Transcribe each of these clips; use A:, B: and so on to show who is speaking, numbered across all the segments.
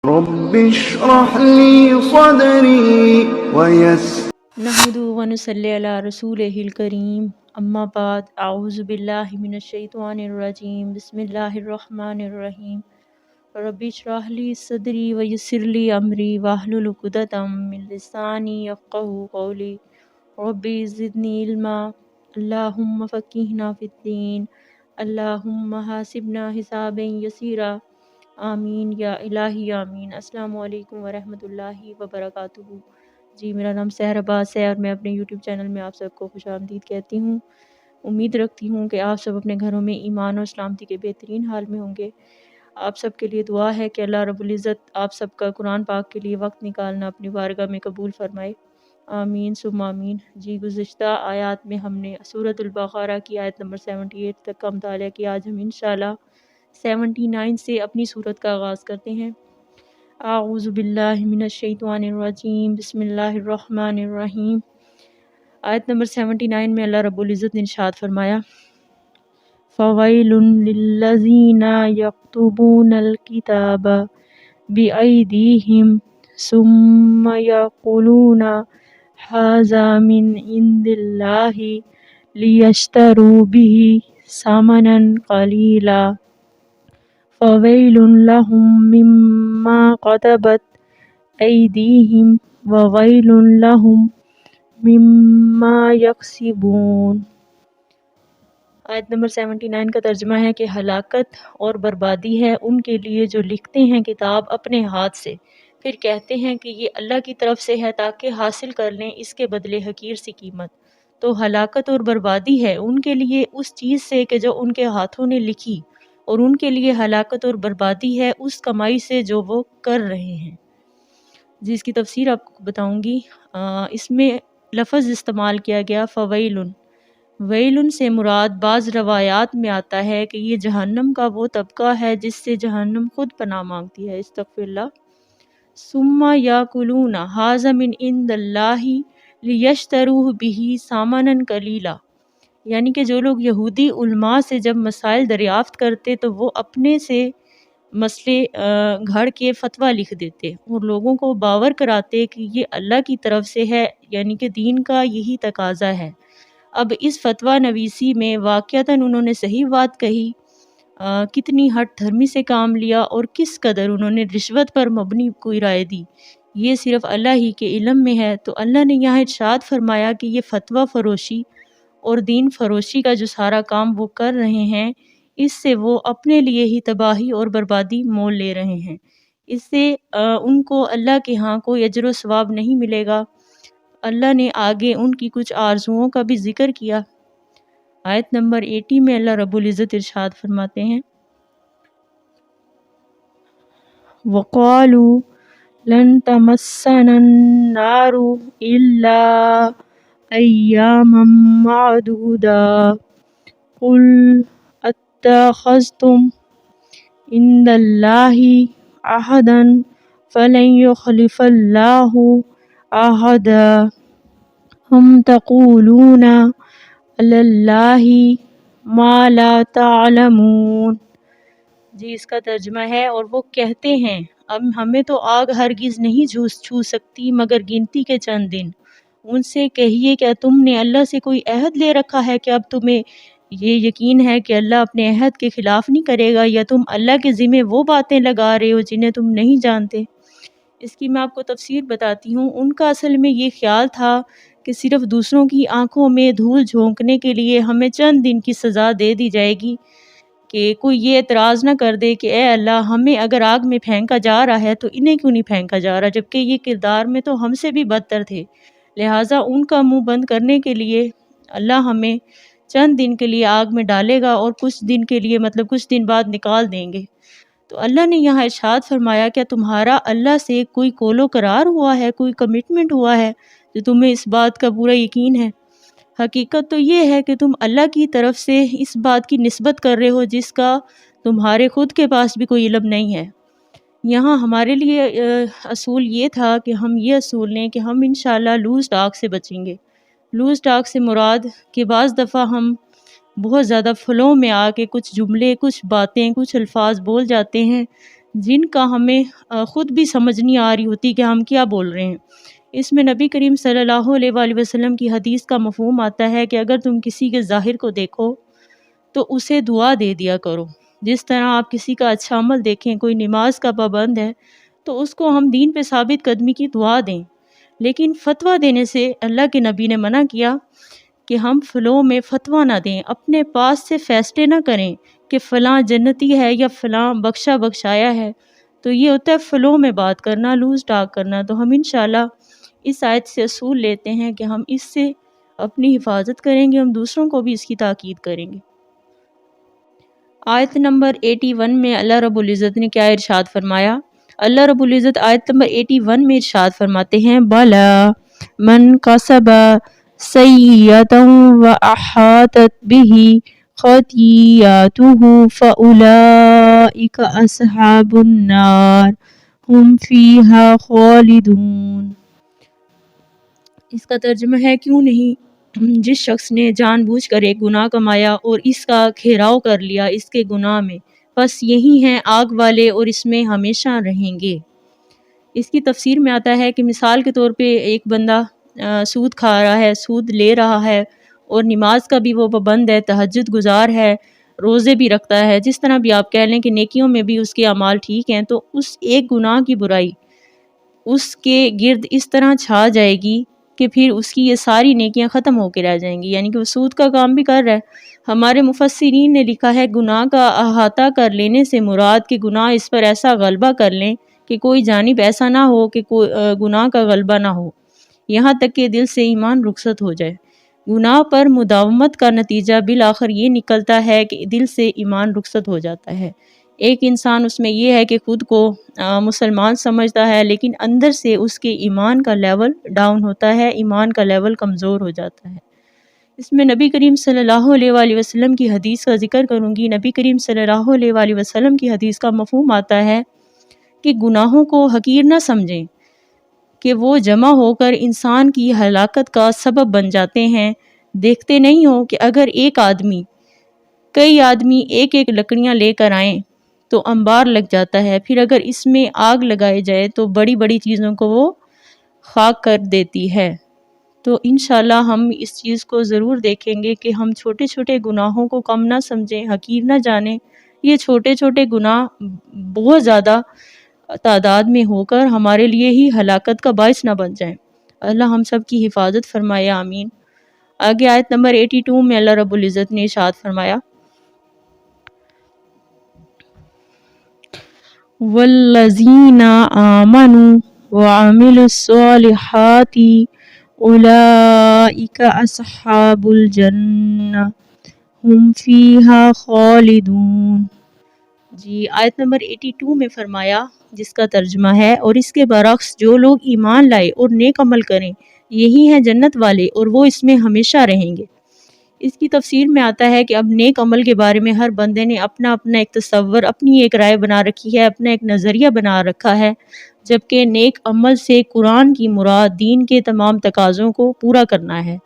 A: رب اشرح لي صدري ويسر
B: نحمد ونصلی علی رسولہ الکریم، اما بعد، اعوذ باللہ من الشیطان الرجیم، بسم اللہ الرحمن الرحیم۔ رب اشرح لی صدری ویسر لی امری واحلل عقدۃ من لسانی یفقہوا قولی۔ رب زدنی علما، اللہم فقہنا فی الدین، اللہم حاسبنا حسابا یسیرا، آمین یا الہی آمین۔ السلام علیکم ورحمۃ اللہ وبرکاتہ۔ جی، میرا نام سحر عباس ہے اور میں اپنے یوٹیوب چینل میں آپ سب کو خوش آمدید کہتی ہوں۔ امید رکھتی ہوں کہ آپ سب اپنے گھروں میں ایمان اور سلامتی کے بہترین حال میں ہوں گے۔ آپ سب کے لیے دعا ہے کہ اللہ رب العزت آپ سب کا قرآن پاک کے لیے وقت نکالنا اپنی بارگاہ میں قبول فرمائے، آمین ثم آمین۔ جی، گزشتہ آیات میں ہم نے سورۃ البقرہ کی آیت نمبر 78 تک کا مطالعہ کیا۔ آج ہم انشاءاللہ 79 سے اپنی سورت کا آغاز کرتے ہیں۔ اعوذ باللہ من الشیطان الرجیم، بسم اللہ الرحمن الرحیم۔ آیت نمبر 79 میں اللہ رب العزت نے ارشاد فرمایا، فَوَيْلٌ لِّلَّذِينَ يَكْتُبُونَ الْكِتَابَ بِأَيْدِيهِمْ ثُمَّ يَقُولُونَ هَٰذَا مِنْ عِندِ اللَّهِ لِيَشْتَرُوا بِهِ ثَمَنًا قَلِيلًا فَوَيْلٌ لَّهُم مِّمَّا كَتَبَتْ أَيْدِيهِمْ وَوَيْلٌ لَّهُم مِّمَّا يَكْسِبُونَ۔ آیت نمبر 79 کا ترجمہ ہے کہ ہلاکت اور بربادی ہے ان کے لیے جو لکھتے ہیں کتاب اپنے ہاتھ سے، پھر کہتے ہیں کہ یہ اللہ کی طرف سے ہے تاکہ حاصل کر لیں اس کے بدلے حقیر سی قیمت۔ تو ہلاکت اور بربادی ہے ان کے لیے اس چیز سے کہ جو ان کے ہاتھوں نے لکھی، اور ان کے لیے ہلاکت اور بربادی ہے اس کمائی سے جو وہ کر رہے ہیں۔ جی، اس کی تفسیر آپ کو بتاؤں گی۔ اس میں لفظ استعمال کیا گیا فویلن۔ ویلن سے مراد بعض روایات میں آتا ہے کہ یہ جہنم کا وہ طبقہ ہے جس سے جہنم خود پناہ مانگتی ہے، استغفر اللہ۔ ثم یاکلون ھذا من عند اللہ لیشتروا بہ ثمنا قلیلا، یعنی کہ جو لوگ یہودی علماء سے جب مسائل دریافت کرتے تو وہ اپنے سے مسئلے گھڑ کے فتویٰ لکھ دیتے اور لوگوں کو باور کراتے کہ یہ اللہ کی طرف سے ہے، یعنی کہ دین کا یہی تقاضا ہے۔ اب اس فتویٰ نویسی میں واقعتاً انہوں نے صحیح بات کہی، کتنی ہٹ دھرمی سے کام لیا اور کس قدر انہوں نے رشوت پر مبنی کوئی رائے دی، یہ صرف اللہ ہی کے علم میں ہے۔ تو اللہ نے یہاں ارشاد فرمایا کہ یہ فتویٰ فروشی اور دین فروشی کا جو سارا کام وہ کر رہے ہیں، اس سے وہ اپنے لیے ہی تباہی اور بربادی مول لے رہے ہیں۔ اس سے ان کو اللہ کے ہاں کوئی اجر و ثواب نہیں ملے گا۔ اللہ نے آگے ان کی کچھ آرزوؤں کا بھی ذکر کیا۔ آیت نمبر 80 میں اللہ رب العزت ارشاد فرماتے ہیں، وَقَالُوا لَن تَمَسَّنَا النَّارُ إِلَّا أَيَّامًا مَّعْدُودَةً قُلْ اتَّخَذْتُمْ عِندَ اللَّهِ عَهْدًا فَلَن يُخْلِفَ اللَّهُ عَهْدَهُ أَمْ تَقُولُونَ عَلَى اللَّهِ مَا لَا تَعْلَمُونَ۔ جی، اس کا ترجمہ ہے، اور وہ کہتے ہیں اب ہمیں تو آگ ہرگز نہیں چھو سکتی مگر گنتی کے چند دن۔ ان سے کہیے کیا تم نے اللہ سے کوئی عہد لے رکھا ہے کہ اب تمہیں یہ یقین ہے کہ اللہ اپنے عہد کے خلاف نہیں کرے گا، یا تم اللہ کے ذمہ وہ باتیں لگا رہے ہو جنہیں تم نہیں جانتے؟ اس کی میں آپ کو تفسیر بتاتی ہوں۔ ان کا اصل میں یہ خیال تھا کہ صرف دوسروں کی آنکھوں میں دھول جھونکنے کے لیے ہمیں چند دن کی سزا دے دی جائے گی کہ کوئی یہ اعتراض نہ کر دے کہ اے اللہ، ہمیں اگر آگ میں پھینکا جا رہا ہے تو انہیں کیوں نہیں پھینکا جا رہا، جبکہ یہ کردار میں تو ہم سے بھی بدتر تھے۔ لہٰذا ان کا منہ بند کرنے کے لیے اللہ ہمیں چند دن کے لیے آگ میں ڈالے گا اور کچھ دن کے لیے مطلب کچھ دن بعد نکال دیں گے۔ تو اللہ نے یہاں ارشاد فرمایا، کیا تمہارا اللہ سے کوئی قول و قرار ہوا ہے، کوئی کمٹمنٹ ہوا ہے جو تمہیں اس بات کا پورا یقین ہے؟ حقیقت تو یہ ہے کہ تم اللہ کی طرف سے اس بات کی نسبت کر رہے ہو جس کا تمہارے خود کے پاس بھی کوئی علم نہیں ہے۔ یہاں ہمارے لیے اصول یہ تھا کہ ہم یہ اصول لیں کہ ہم انشاءاللہ لوز ٹاک سے بچیں گے۔ لوز ٹاک سے مراد کہ بعض دفعہ ہم بہت زیادہ فلو میں آ کے کچھ جملے، کچھ باتیں، کچھ الفاظ بول جاتے ہیں جن کا ہمیں خود بھی سمجھ نہیں آ رہی ہوتی کہ ہم کیا بول رہے ہیں۔ اس میں نبی کریم صلی اللہ علیہ وآلہ وسلم کی حدیث کا مفہوم آتا ہے کہ اگر تم کسی کے ظاہر کو دیکھو تو اسے دعا دے دیا کرو۔ جس طرح آپ کسی کا اچھا عمل دیکھیں، کوئی نماز کا پابند ہے تو اس کو ہم دین پہ ثابت قدمی کی دعا دیں، لیکن فتویٰ دینے سے اللہ کے نبی نے منع کیا کہ ہم فلوں میں فتویٰ نہ دیں، اپنے پاس سے فیصلے نہ کریں کہ فلاں جنتی ہے یا فلاں بخشا بخشایا ہے، تو یہ ہوتا ہے فلوں میں بات کرنا، لوز ٹاک کرنا۔ تو ہم انشاءاللہ اس آیت سے اصول لیتے ہیں کہ ہم اس سے اپنی حفاظت کریں گے، ہم دوسروں کو بھی اس کی تاکید کریں گے۔ آیت نمبر 81 میں اللہ رب العزت نے کیا ارشاد فرمایا؟ اللہ رب العزت آیت نمبر 81 میں ارشاد فرماتے ہیں بَلَا مَنْ كَسَبَ سَيِّئَةً وَأَحَاطَتْ بِهِ خَطِيئَتُهُ فَأُولَئِكَ أَصْحَابُ النَّارِ هُمْ فِيهَا خَالِدُونَ۔ اس کا ترجمہ ہے کیوں نہیں جس شخص نے جان بوجھ کر ایک گناہ کمایا اور اس کا گھیراؤ کر لیا اس کے گناہ میں، بس یہی ہیں آگ والے اور اس میں ہمیشہ رہیں گے۔ اس کی تفسیر میں آتا ہے کہ مثال کے طور پہ ایک بندہ سود کھا رہا ہے، سود لے رہا ہے اور نماز کا بھی وہ پابند ہے، تہجد گزار ہے، روزے بھی رکھتا ہے، جس طرح بھی آپ کہہ لیں کہ نیکیوں میں بھی اس کے اعمال ٹھیک ہیں، تو اس ایک گناہ کی برائی اس کے گرد اس طرح چھا جائے گی کہ پھر اس کی یہ ساری نیکیاں ختم ہو کے رہ جائیں گی، یعنی کہ وہ سود کا کام بھی کر رہا ہے۔ ہمارے مفسرین نے لکھا ہے گناہ کا احاطہ کر لینے سے مراد کہ گناہ اس پر ایسا غلبہ کر لیں کہ کوئی جانب ایسا نہ ہو کہ کوئی گناہ کا غلبہ نہ ہو، یہاں تک کہ دل سے ایمان رخصت ہو جائے۔ گناہ پر مداومت کا نتیجہ بالآخر یہ نکلتا ہے کہ دل سے ایمان رخصت ہو جاتا ہے۔ ایک انسان اس میں یہ ہے کہ خود کو مسلمان سمجھتا ہے، لیکن اندر سے اس کے ایمان کا لیول ڈاؤن ہوتا ہے، ایمان کا لیول کمزور ہو جاتا ہے۔ اس میں نبی کریم صلی اللہ علیہ وآلہ وسلم کی حدیث کا ذکر کروں گی۔ نبی کریم صلی اللہ علیہ وآلہ وسلم کی حدیث کا مفہوم آتا ہے کہ گناہوں کو حقیر نہ سمجھیں کہ وہ جمع ہو کر انسان کی ہلاکت کا سبب بن جاتے ہیں۔ دیکھتے نہیں ہو کہ اگر کئی آدمی ایک ایک لکڑیاں لے کر آئیں تو انبار لگ جاتا ہے، پھر اگر اس میں آگ لگائی جائے تو بڑی بڑی چیزوں کو وہ خاک کر دیتی ہے۔ تو انشاءاللہ ہم اس چیز کو ضرور دیکھیں گے کہ ہم چھوٹے چھوٹے گناہوں کو کم نہ سمجھیں، حقیر نہ جانیں۔ یہ چھوٹے چھوٹے گناہ بہت زیادہ تعداد میں ہو کر ہمارے لیے ہی ہلاکت کا باعث نہ بن جائیں۔ اللہ ہم سب کی حفاظت فرمائے، آمین۔ آگے آیت نمبر 82 میں اللہ رب العزت نے ارشاد فرمایا وَالَّذِينَ آمَنُوا وَعَمِلُوا الصَّالِحَاتِ أُولَئِكَ أَصْحَابُ الْجَنَّةِ هُمْ فِيهَا خَالِدُونَ۔ جی آیت نمبر 82 میں فرمایا، جس کا ترجمہ ہے اور اس کے برعکس جو لوگ ایمان لائے اور نیک عمل کریں یہی ہیں جنت والے اور وہ اس میں ہمیشہ رہیں گے۔ اس کی تفسیر میں آتا ہے کہ اب نیک عمل کے بارے میں ہر بندے نے اپنا ایک تصور، اپنی ایک رائے بنا رکھی ہے، اپنا ایک نظریہ بنا رکھا ہے، جبکہ نیک عمل سے قرآن کی مراد دین کے تمام تقاضوں کو پورا کرنا ہے۔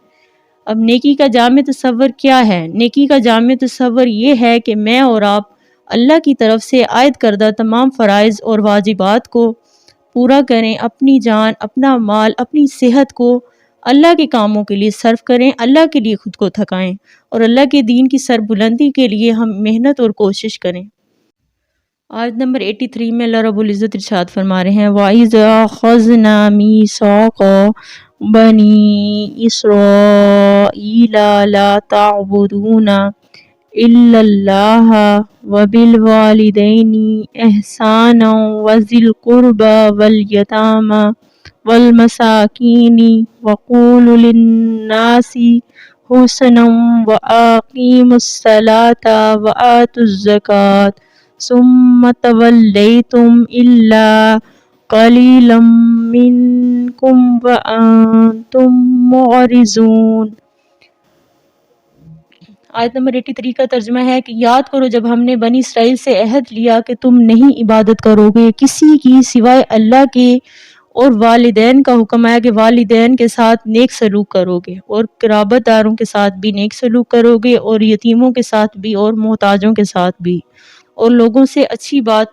B: اب نیکی کا جامع تصور کیا ہے؟ نیکی کا جامع تصور یہ ہے کہ میں اور آپ اللہ کی طرف سے عائد کردہ تمام فرائض اور واجبات کو پورا کریں، اپنی جان، اپنا مال، اپنی صحت کو اللہ کے کاموں کے لیے صرف کریں، اللہ کے لیے خود کو تھکائیں اور اللہ کے دین کی سربلندی کے لیے ہم محنت اور کوشش کریں۔ آیت نمبر 83 میں اللہ رب العزت ارشاد فرما رہے ہیں وَإِذَا أَخَذْنَا مِيثَاقَ بَنِي إِسْرَائِيلَ لَا تَعْبُدُونَ إِلَّا اللَّهَ وَبِالْوَالِدَيْنِ إِحْسَانًا وَذِي الْقُرْبَى وَالْيَتَامَى وَالْمَسَاكِينِ وَقُولُوا لِلنَّاسِ حُسْنًا وَأَقِيمُوا الصَّلَاةَ وَآتُوا الزَّكَاةَ ثُمَّ تَوَلَّيْتُمْ إِلَّا قَلِيلًا مِّنكُمْ وَأَنْتُمْ مُعْرِضُونَ۔ آیت نمبر 83 کا ترجمہ ہے کہ یاد کرو جب ہم نے بنی اسرائیل سے عہد لیا کہ تم نہیں عبادت کرو گے کسی کی سوائے اللہ کے، اور والدین کا حکم آیا کہ والدین کے ساتھ نیک سلوک کرو گے اور قرابت داروں کے ساتھ بھی نیک سلوک کرو گے اور یتیموں کے ساتھ بھی اور محتاجوں کے ساتھ بھی، اور لوگوں سے اچھی بات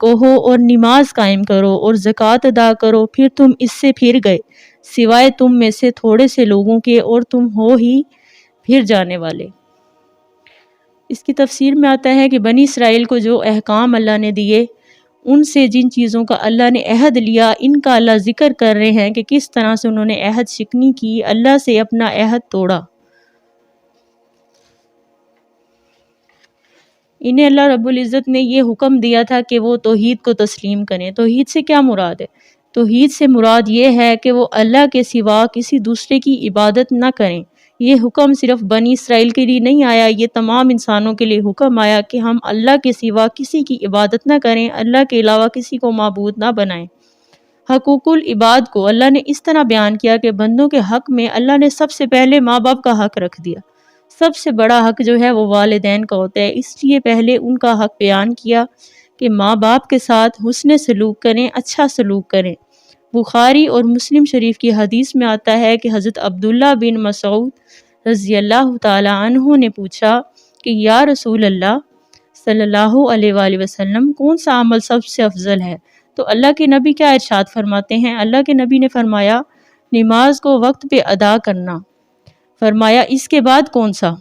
B: کہو اور نماز قائم کرو اور زکوٰۃ ادا کرو، پھر تم اس سے پھر گئے سوائے تم میں سے تھوڑے سے لوگوں کے، اور تم ہو ہی پھر جانے والے۔ اس کی تفسیر میں آتا ہے کہ بنی اسرائیل کو جو احکام اللہ نے دیے، ان سے جن چیزوں کا اللہ نے عہد لیا، ان کا اللہ ذکر کر رہے ہیں کہ کس طرح سے انہوں نے عہد شکنی کی، اللہ سے اپنا عہد توڑا۔ انہیں اللہ رب العزت نے یہ حکم دیا تھا کہ وہ توحید کو تسلیم کریں۔ توحید سے کیا مراد ہے؟ توحید سے مراد یہ ہے کہ وہ اللہ کے سوا کسی دوسرے کی عبادت نہ کریں۔ یہ حکم صرف بنی اسرائیل کے لیے نہیں آیا، یہ تمام انسانوں کے لیے حکم آیا کہ ہم اللہ کے سوا کسی کی عبادت نہ کریں، اللہ کے علاوہ کسی کو معبود نہ بنائیں۔ حقوق العباد کو اللہ نے اس طرح بیان کیا کہ بندوں کے حق میں اللہ نے سب سے پہلے ماں باپ کا حق رکھ دیا۔ سب سے بڑا حق جو ہے وہ والدین کا ہوتا ہے، اس لیے پہلے ان کا حق بیان کیا کہ ماں باپ کے ساتھ حسن سلوک کریں، اچھا سلوک کریں۔ بخاری اور مسلم شریف کی حدیث میں آتا ہے کہ حضرت عبداللہ بن مسعود رضی اللہ تعالی عنہ نے پوچھا کہ یا رسول اللہ صلی اللہ علیہ وآلہ وسلم، کون سا عمل سب سے افضل ہے؟ تو اللہ کے نبی کیا ارشاد فرماتے ہیں؟ اللہ کے نبی نے فرمایا نماز کو وقت پہ ادا کرنا۔ فرمایا اس کے بعد کون سا؟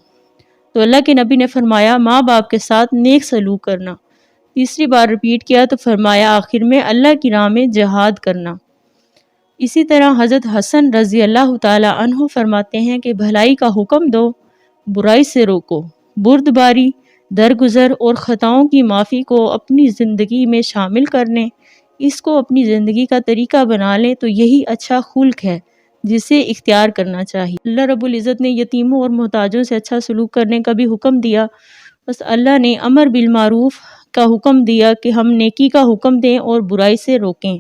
B: تو اللہ کے نبی نے فرمایا ماں باپ کے ساتھ نیک سلوک کرنا۔ تیسری بار ریپیٹ کیا تو فرمایا آخر میں اللہ کی راہ میں جہاد کرنا۔ اسی طرح حضرت حسن رضی اللہ تعالی عنہ فرماتے ہیں کہ بھلائی کا حکم دو، برائی سے روکو، بردباری، درگزر اور خطاؤں کی معافی کو اپنی زندگی میں شامل کرنے، اس کو اپنی زندگی کا طریقہ بنا لیں تو یہی اچھا خلق ہے جسے اختیار کرنا چاہیے۔ اللہ رب العزت نے یتیموں اور محتاجوں سے اچھا سلوک کرنے کا بھی حکم دیا، بس اللہ نے امر بالمعروف کا حکم دیا کہ ہم نیکی کا حکم دیں اور برائی سے روکیں۔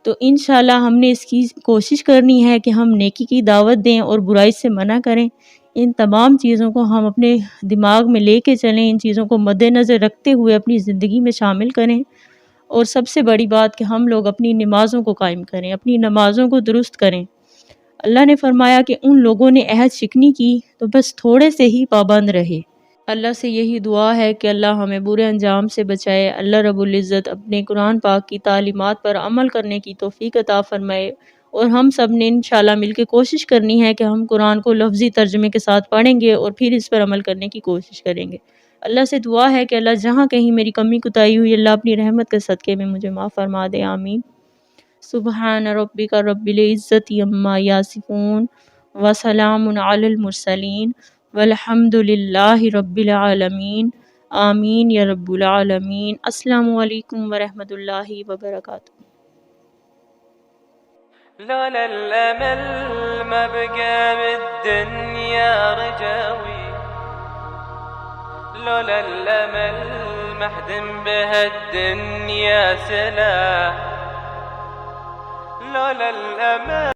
B: تو انشاءاللہ ہم نے اس کی کوشش کرنی ہے کہ ہم نیکی کی دعوت دیں اور برائی سے منع کریں۔ ان تمام چیزوں کو ہم اپنے دماغ میں لے کے چلیں، ان چیزوں کو مد نظر رکھتے ہوئے اپنی زندگی میں شامل کریں، اور سب سے بڑی بات کہ ہم لوگ اپنی نمازوں کو قائم کریں، اپنی نمازوں کو درست کریں۔ اللہ نے فرمایا کہ ان لوگوں نے عہد شکنی کی تو بس تھوڑے سے ہی پابند رہے۔ اللہ سے یہی دعا ہے کہ اللہ ہمیں برے انجام سے بچائے۔ اللہ رب العزت اپنے قرآن پاک کی تعلیمات پر عمل کرنے کی توفیق عطا فرمائے، اور ہم سب نے انشاءاللہ مل کے کوشش کرنی ہے کہ ہم قرآن کو لفظی ترجمے کے ساتھ پڑھیں گے اور پھر اس پر عمل کرنے کی کوشش کریں گے۔ اللہ سے دعا ہے کہ اللہ جہاں کہیں میری کمی کوتاہی ہوئی، اللہ اپنی رحمت کے صدقے میں مجھے معاف فرما دے، آمین۔ سبحان ربک رب العزت عما یصفون وسلام علی المرسلین والحمد للہ رب العالمین، آمین یا رب العالمین۔ السلام علیکم ورحمۃ اللہ وبرکاتہ۔
C: لولا الأمل ما بقى بالدنيا رجاوي، لولا الأمل ما اهدم بها الدنيا سلاح، لولا الأمل